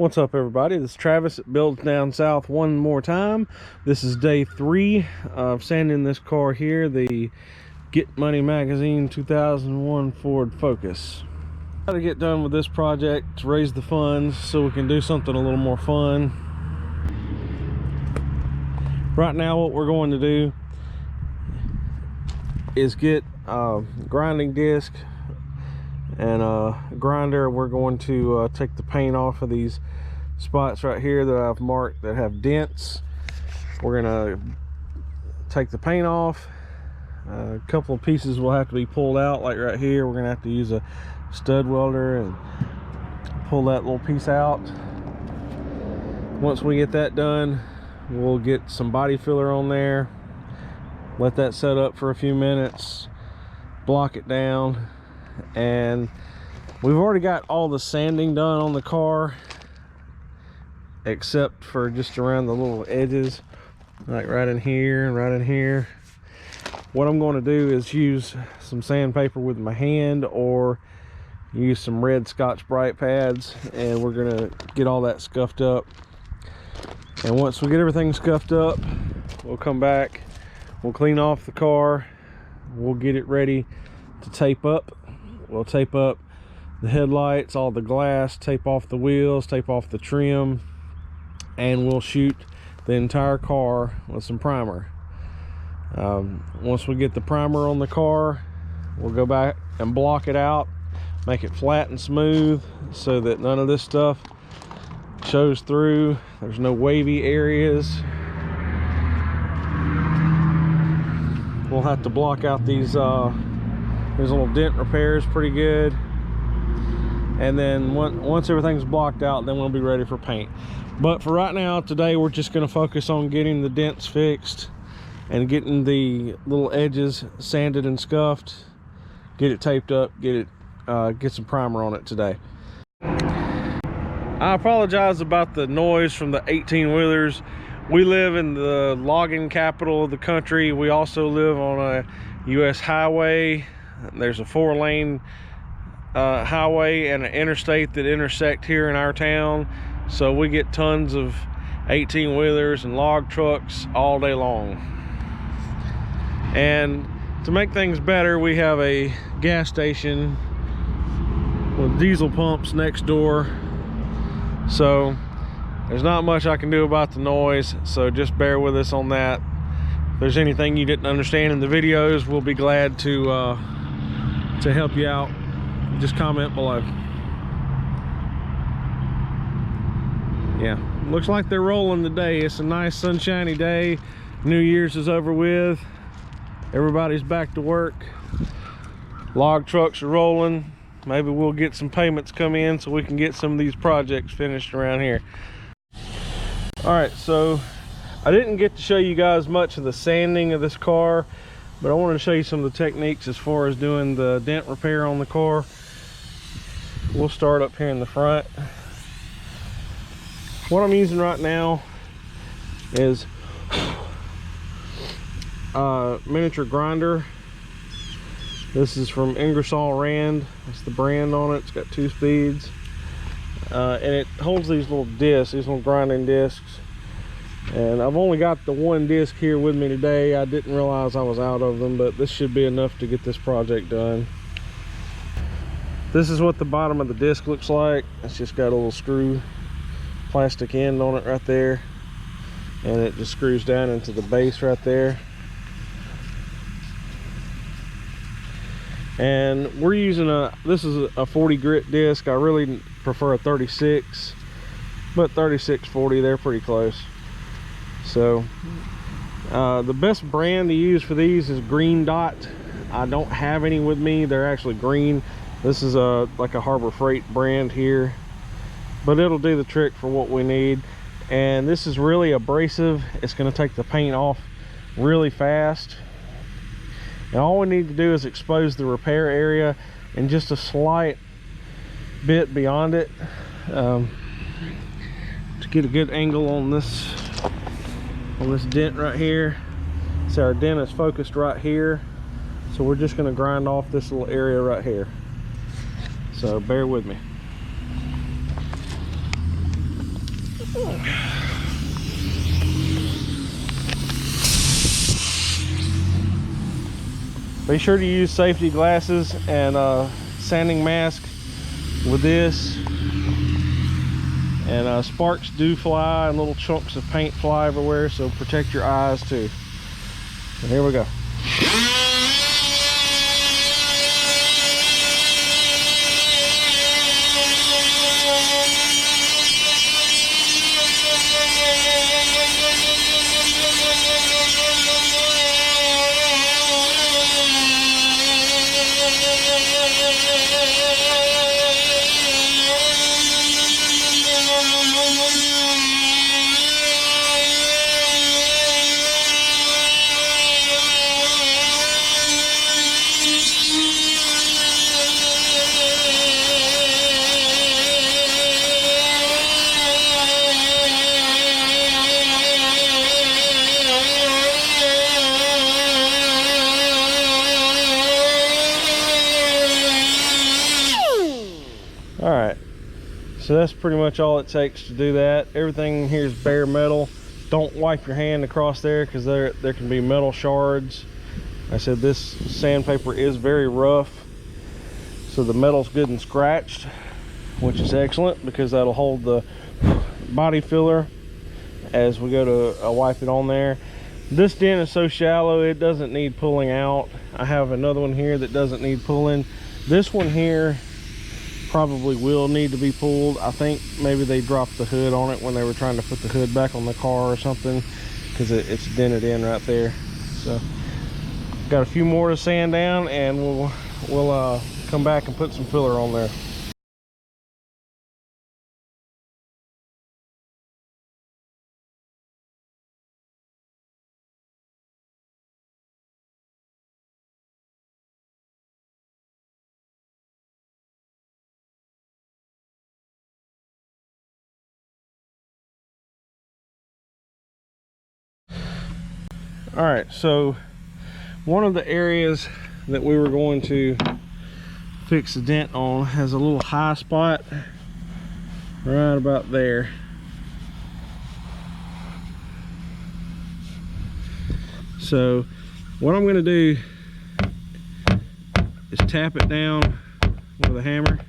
What's up, everybody? This is Travis at Builds Down South one more time. This is day 3 of sanding this car here, the Get Money Magazine 2001 Ford Focus. Got to get done with this project to raise the funds so we can do something a little more fun. Right now what we're going to do is get a grinding disc and a grinder. We're going to take the paint off of these spots right here that I've marked that have dents. We're gonna take the paint off. A couple of pieces will have to be pulled out, like right here. We're gonna have to use a stud welder and pull that little piece out. Once we get that done, we'll get some body filler on there, let that set up for a few minutes, block it down, and we've already got all the sanding done on the car except for just around the little edges, like right in here and right in here. What I'm going to do is use some sandpaper with my hand or use some red Scotch-Brite pads, and we're going to get all that scuffed up. And once we get everything scuffed up, we'll come back, we'll clean off the car, we'll get it ready to tape up. We'll tape up the headlights, all the glass, tape off the wheels, tape off the trim, and we'll shoot the entire car with some primer. Once we get the primer on the car, we'll go back and block it out, make it flat and smooth so that none of this stuff shows through. There's no wavy areas. We'll have to block out these little dent repairs pretty good, and then once everything's blocked out, then we'll be ready for paint. But for right now, today, we're just going to focus on getting the dents fixed and getting the little edges sanded and scuffed, get it taped up, get some primer on it today. I apologize about the noise from the 18-wheelers. We live in the logging capital of the country. We also live on a U.S. highway. There's a 4-lane highway and an interstate that intersect here in our town, so we get tons of 18-wheelers and log trucks all day long. And to make things better, we have a gas station with diesel pumps next door, so there's not much I can do about the noise, so just bear with us on that. If there's anything you didn't understand in the videos, we'll be glad to help you out. Just comment below. Yeah, looks like they're rolling today. It's a nice sunshiny day. New Year's is over with. Everybody's back to work. Log trucks are rolling. Maybe we'll get some payments come in so we can get some of these projects finished around here. All right, so I didn't get to show you guys much of the sanding of this car, but I wanted to show you some of the techniques as far as doing the dent repair on the car. We'll start up here in the front. What I'm using right now is a miniature grinder. This is from Ingersoll Rand. That's the brand on it. It's got 2 speeds. And it holds these little discs, these little grinding discs. And I've only got the 1 disc here with me today. I didn't realize I was out of them, but this should be enough to get this project done. This is what the bottom of the disc looks like. It's just got a little screw plastic end on it right there, and it just screws down into the base right there. And we're using this is a 40 grit disc. I really prefer a 36, but 36, 40, they're pretty close. So the best brand to use for these is Green Dot. I don't have any with me. They're actually green. This is like a Harbor Freight brand here, but it'll do the trick for what we need. And this is really abrasive. It's going to take the paint off really fast. And all we need to do is expose the repair area and just a slight bit beyond it to get a good angle on this dent right here. So our dent is focused right here, so we're just going to grind off this little area right here. So bear with me. Be sure to use safety glasses and sanding mask with this. And sparks do fly and little chunks of paint fly everywhere, so protect your eyes too. And here we go. Alright, so that's pretty much all it takes to do that. Everything here is bare metal. Don't wipe your hand across there because there can be metal shards. I said this sandpaper is very rough, so the metal's good and scratched, which is excellent because that'll hold the body filler as we go to wipe it on there. This dent is so shallow it doesn't need pulling out. I have another one here that doesn't need pulling. This one here probably will need to be pulled. I think maybe they dropped the hood on it when they were trying to put the hood back on the car or something, because it's dented in right there. So got a few more to sand down, and we'll come back and put some filler on there. All right, so one of the areas that we were going to fix the dent on has a little high spot right about there. So what I'm going to do is tap it down with a hammer.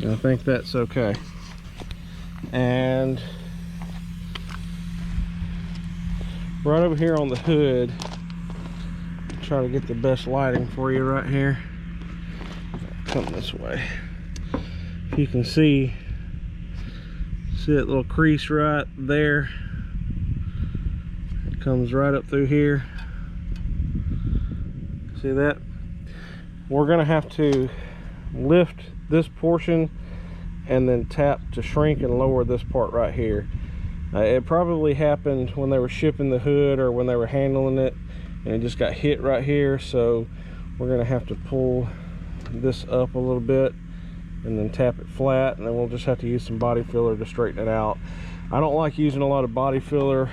I think that's okay. And right over here on the hood, try to get the best lighting for you right here. Come this way. If you can see that little crease right there, it comes right up through here. See that? We're gonna have to lift this portion and then tap to shrink and lower this part right here. It probably happened when they were shipping the hood or when they were handling it, and it just got hit right here. So we're gonna have to pull this up a little bit and then tap it flat, and then we'll just have to use some body filler to straighten it out. I don't like using a lot of body filler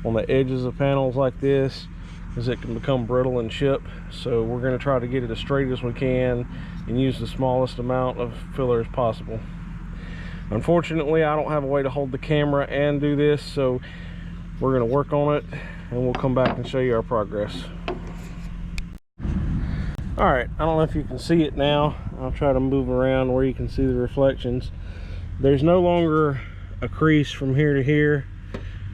on the edges of panels like this, as it can become brittle and chip. So we're going to try to get it as straight as we can and use the smallest amount of filler as possible. Unfortunately, I don't have a way to hold the camera and do this, so we're going to work on it and we'll come back and show you our progress. All right, I don't know if you can see it now. I'll try to move around where you can see the reflections. There's no longer a crease from here to here.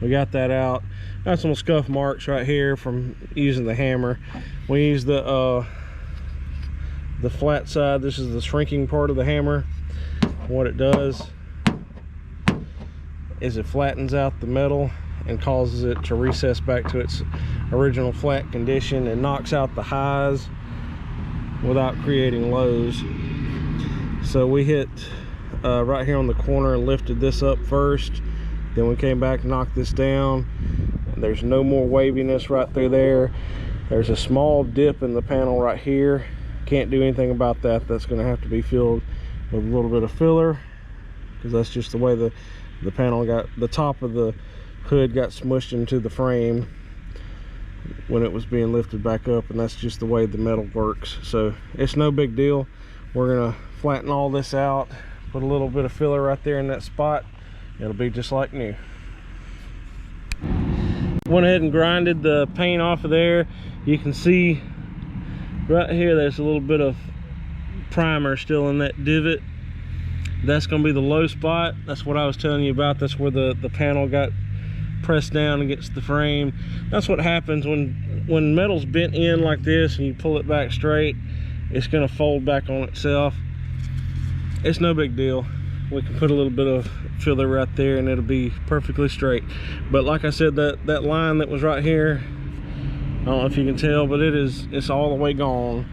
We got that out. Got some scuff marks right here from using the hammer. We use the flat side. This is the shrinking part of the hammer. What it does is it flattens out the metal and causes it to recess back to its original flat condition and knocks out the highs without creating lows. So we hit right here on the corner and lifted this up first. Then we came back and knocked this down. There's no more waviness right through there. There's a small dip in the panel right here. Can't do anything about that. That's going to have to be filled with a little bit of filler, because that's just the way the panel got, the top of the hood got smushed into the frame. when it was being lifted back up, and that's just the way the metal works. So it's no big deal. We're gonna flatten all this out, put a little bit of filler right there in that spot. It'll be just like new. Went ahead and grinded the paint off of there. You can see right here there's a little bit of primer still in that divot. That's going to be the low spot. That's what I was telling you about. That's where the panel got pressed down against the frame. That's what happens when metal's bent in like this and you pull it back straight. It's going to fold back on itself. It's no big deal. We can put a little bit of filler right there and it'll be perfectly straight. But like I said, that line that was right here, I don't know if you can tell, but it's all the way gone.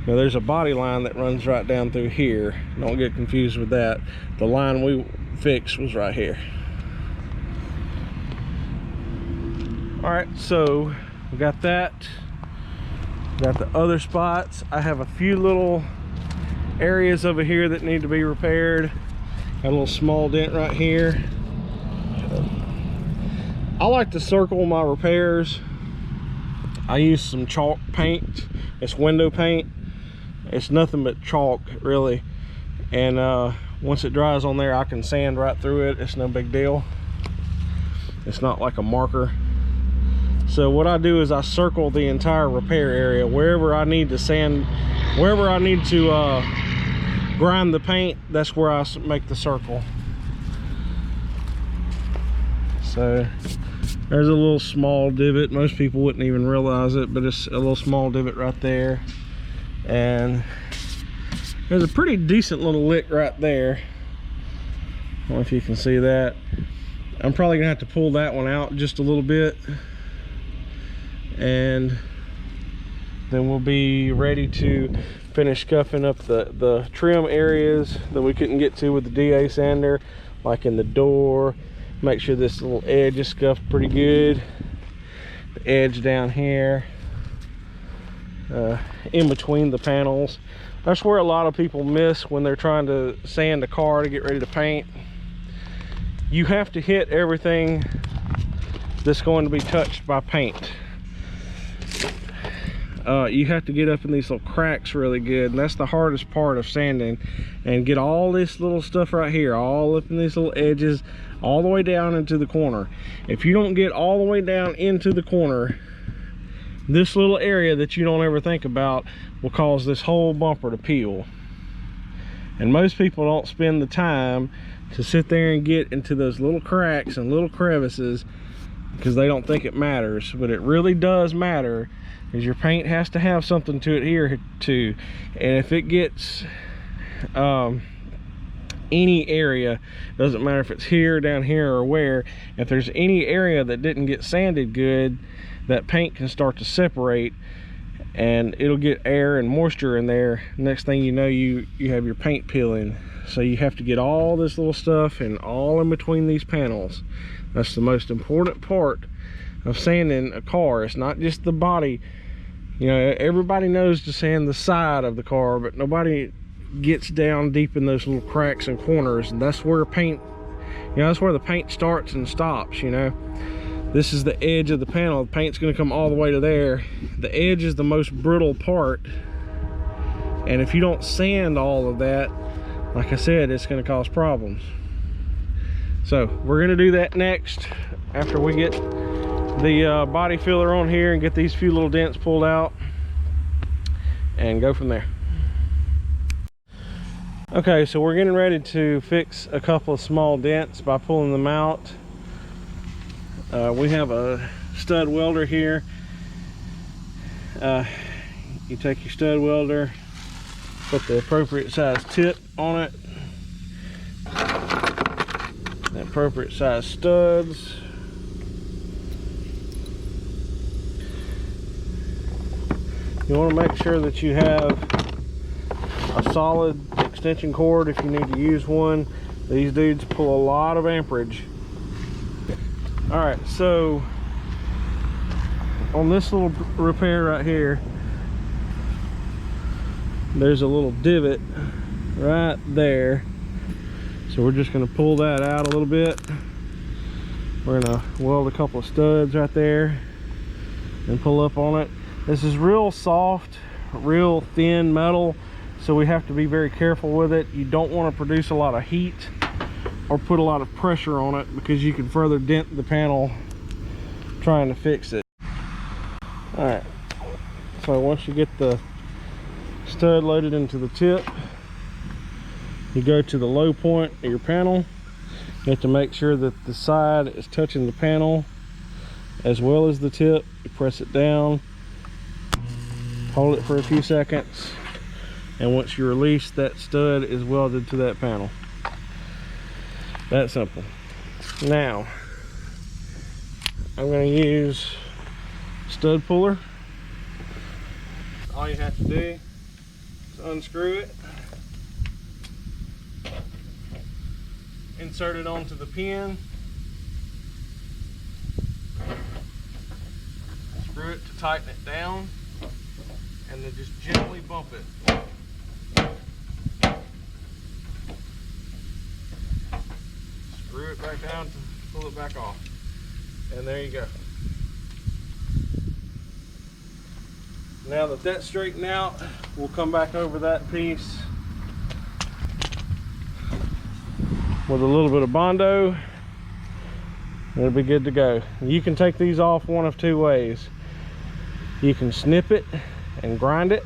Now there's a body line that runs right down through here. Don't get confused with that. The line we fixed was right here. All right, so we got that. Got the other spots. I have a few little areas over here that need to be repaired. Got a little small dent right here. I like to circle my repairs. I use some chalk paint. It's window paint. It's nothing but chalk, really. And once it dries on there, I can sand right through it. It's no big deal. It's not like a marker. So what I do is I circle the entire repair area. Wherever I need to sand, wherever I need to grind the paint, that's where I make the circle. So there's a little small divot. Most people wouldn't even realize it, but it's a little small divot right there. And there's a pretty decent little lick right there. I don't know if you can see that. I'm probably gonna have to pull that one out just a little bit, and then we'll be ready to finish scuffing up the trim areas that we couldn't get to with the DA sander, like in the door. Make sure this little edge is scuffed pretty good. The edge down here, in between the panels. That's where a lot of people miss when they're trying to sand a car to get ready to paint. You have to hit everything that's going to be touched by paint. You have to get up in these little cracks really good, and that's the hardest part of sanding. And get all this little stuff right here, all up in these little edges, all the way down into the corner. If you don't get all the way down into the corner, this little area that you don't ever think about will cause this whole bumper to peel. And most people don't spend the time to sit there and get into those little cracks and little crevices because they don't think it matters. But it really does matter, because your paint has to have something to adhere to. And if it gets any area, doesn't matter if it's here, down here, or where, if there's any area that didn't get sanded good, that paint can start to separate and it'll get air and moisture in there. Next thing you know, you have your paint peeling. So you have to get all this little stuff and all in between these panels. That's the most important part of sanding a car. It's not just the body. You know, everybody knows to sand the side of the car, but nobody gets down deep in those little cracks and corners. And that's where paint, you know, that's where the paint starts and stops, you know. This is the edge of the panel. The paint's gonna come all the way to there. The edge is the most brittle part. And if you don't sand all of that, like I said, it's gonna cause problems. So we're gonna do that next, after we get the body filler on here and get these few little dents pulled out, and go from there. Okay, so we're getting ready to fix a couple of small dents by pulling them out. We have a stud welder here. You take your stud welder, put the appropriate size tip on it, the appropriate size studs. You want to make sure that you have a solid extension cord if you need to use one. These dudes pull a lot of amperage. All right, so on this little repair right here, there's a little divot right there. So we're just gonna pull that out a little bit. We're gonna weld a couple of studs right there. and pull up on it. This is real soft, real thin metal, so we have to be very careful with it. You don't want to produce a lot of heat or put a lot of pressure on it, because you can further dent the panel trying to fix it. All right, so once you get the stud loaded into the tip, you go to the low point of your panel. You have to make sure that the side is touching the panel as well as the tip. You press it down, hold it for a few seconds, and once you release, that stud is welded to that panel. That simple. Now I'm going to use stud puller. All you have to do is unscrew it, insert it onto the pin, screw it to tighten it down, and then just gently bump it. Screw it back down to pull it back off. And there you go. Now that that's straightened out, we'll come back over that piece with a little bit of Bondo. It'll be good to go. You can take these off one of two ways. You can snip it and grind it.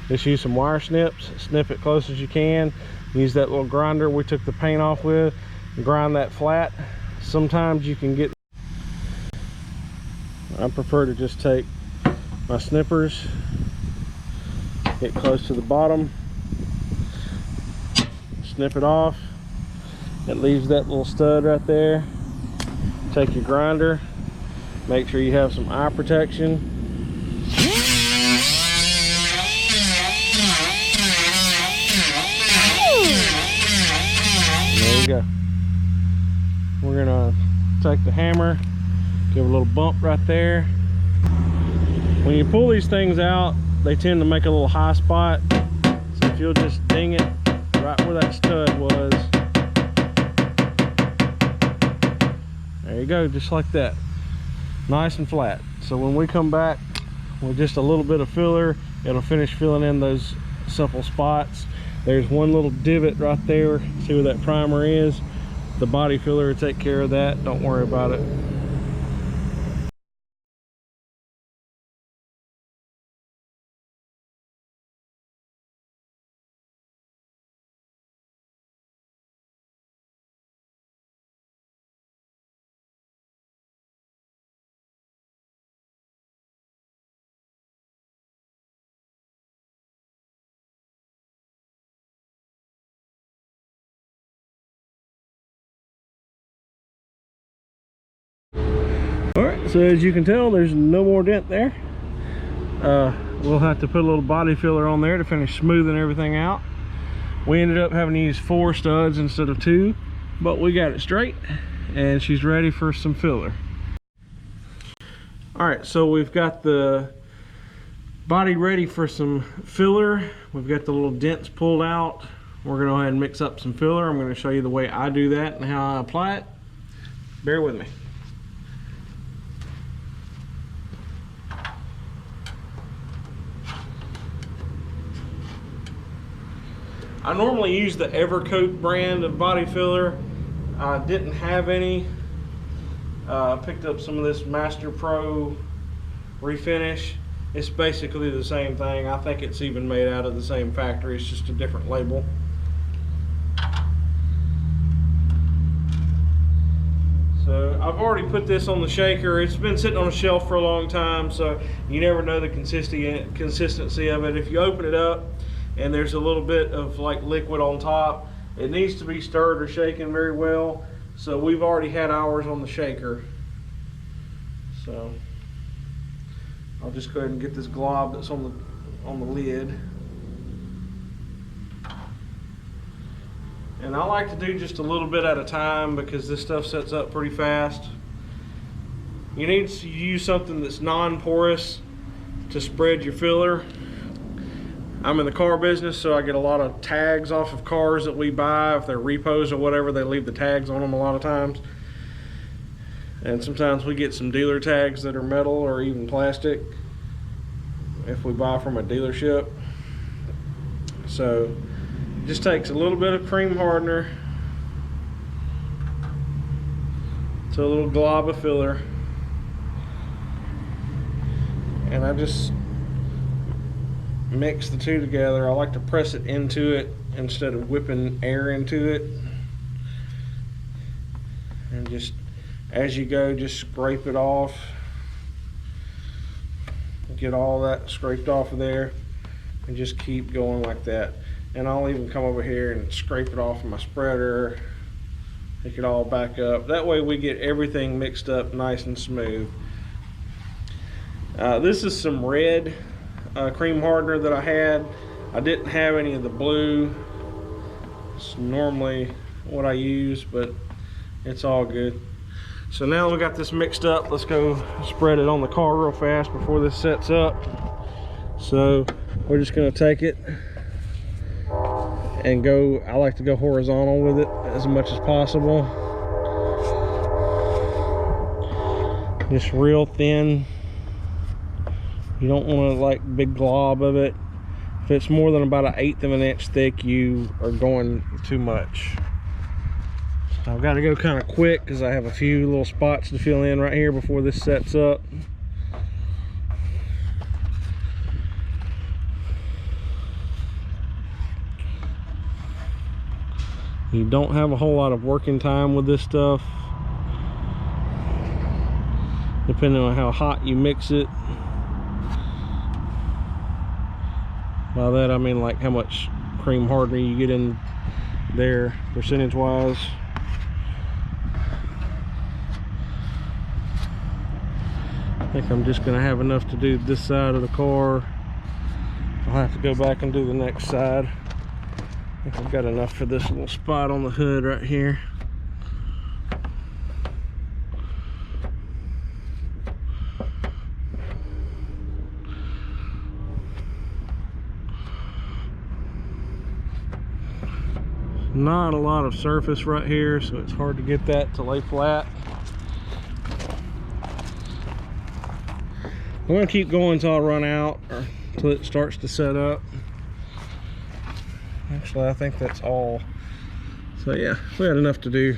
Just use some wire snips, snip it close as you can. Use that little grinder we took the paint off with, and grind that flat. Sometimes you can get, I prefer to just take my snippers, get close to the bottom, snip it off. It leaves that little stud right there. Take your grinder, make sure you have some eye protection. There you go. We're gonna take the hammer, give a little bump right there. When you pull these things out, they tend to make a little high spot. So if you'll just ding it right where that stud was. There you go, just like that. Nice and flat. So when we come back with just a little bit of filler, it'll finish filling in those simple spots. There's one little divot right there. See where that primer is? The body filler will take care of that. Don't worry about it. Alright, so as you can tell, there's no more dent there. We'll have to put a little body filler on there to finish smoothing everything out. We ended up having to use 4 studs instead of 2, but we got it straight and she's ready for some filler. Alright, so we've got the body ready for some filler. We've got the little dents pulled out. We're going to go ahead and mix up some filler. I'm going to show you the way I do that and how I apply it. Bear with me. I normally use the Evercoat brand of body filler. I didn't have any. I picked up some of this Master Pro refinish. It's basically the same thing. I think it's even made out of the same factory. It's just a different label. So I've already put this on the shaker. It's been sitting on a shelf for a long time, so you never know the consistency of it. If you open it up and there's a little bit of like liquid on top, it needs to be stirred or shaken very well. So we've already had ours on the shaker. So I'll just go ahead and get this glob that's on the lid. And I like to do just a little bit at a time because this stuff sets up pretty fast. You need to use something that's non-porous to spread your filler. I'm in the car business, so I get a lot of tags off of cars that we buy. If they're repos or whatever, they leave the tags on them a lot of times. And sometimes we get some dealer tags that are metal or even plastic if we buy from a dealership. So it just takes a little bit of cream hardener to a little glob of filler, and I just mix the two together. I like to press it into it instead of whipping air into it, and just as you go, just scrape it off, get all that scraped off of there, and just keep going like that. And I'll even come over here and scrape it off of my spreader, pick it all back up. That way we get everything mixed up nice and smooth. This is some red cream hardener that I had. I didn't have any of the blue. It's normally what I use, but it's all good. So now we got this mixed up, let's go spread it on the car real fast before this sets up. So we're just gonna take it and go, I like to go horizontal with it as much as possible. Just real thin. You don't want to like big glob of it. If it's more than about 1/8 of an inch thick, you are going too much. So I've got to go kind of quick because I have a few little spots to fill in right here before this sets up. You don't have a whole lot of working time with this stuff, depending on how hot you mix it. By that I mean like how much cream hardener you get in there percentage wise. I think I'm just gonna have enough to do this side of the car. I'll have to go back and do the next side. I think I've got enough for this little spot on the hood right here. Not a lot of surface right here, so it's hard to get that to lay flat. I'm gonna keep going until I run out or until it starts to set up. Actually, I think that's all. So yeah, we had enough to do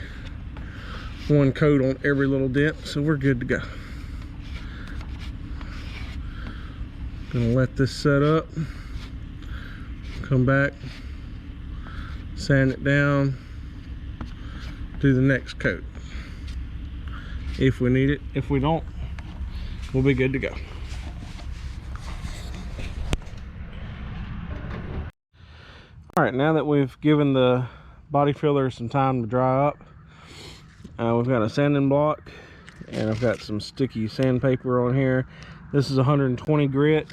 one coat on every little dent, so we're good to go. Gonna let this set up, come back, sand it down, do the next coat if we need it. If we don't, we'll be good to go. All right, now that we've given the body filler some time to dry up, we've got a sanding block and I've got some sticky sandpaper on here. This is 120 grit.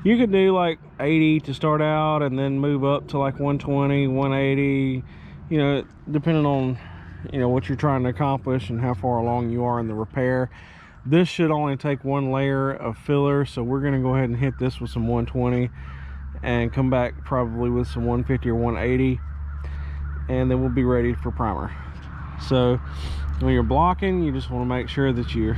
You could do like 80 to start out and then move up to like 120, 180, you know, depending on, you know, what you're trying to accomplish and how far along you are in the repair. This should only take one layer of filler, so we're gonna go ahead and hit this with some 120 and come back probably with some 150 or 180, and then we'll be ready for primer. So when you're blocking, you just want to make sure that you're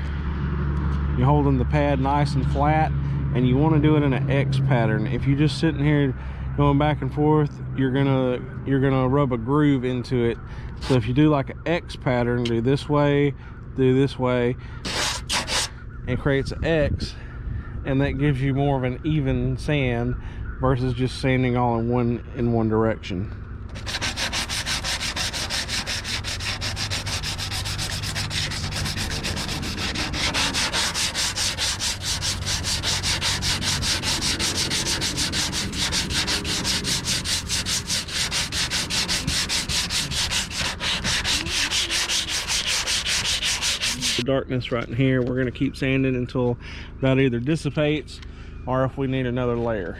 holding the pad nice and flat, and you want to do it in an X pattern. If you're just sitting here going back and forth, you're gonna rub a groove into it. So if you do like an X pattern, do this way, it creates an X, and that gives you more of an even sand versus just sanding all in one direction. The darkness right in here, we're going to keep sanding until that either dissipates or if we need another layer.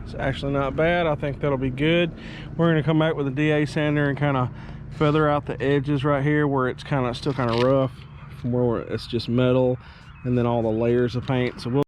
It's actually not bad. I think that'll be good. We're going to come back with a DA sander and kind of feather out the edges right here where it's still kind of rough from where it's just metal, and then all the layers of paint. So we'll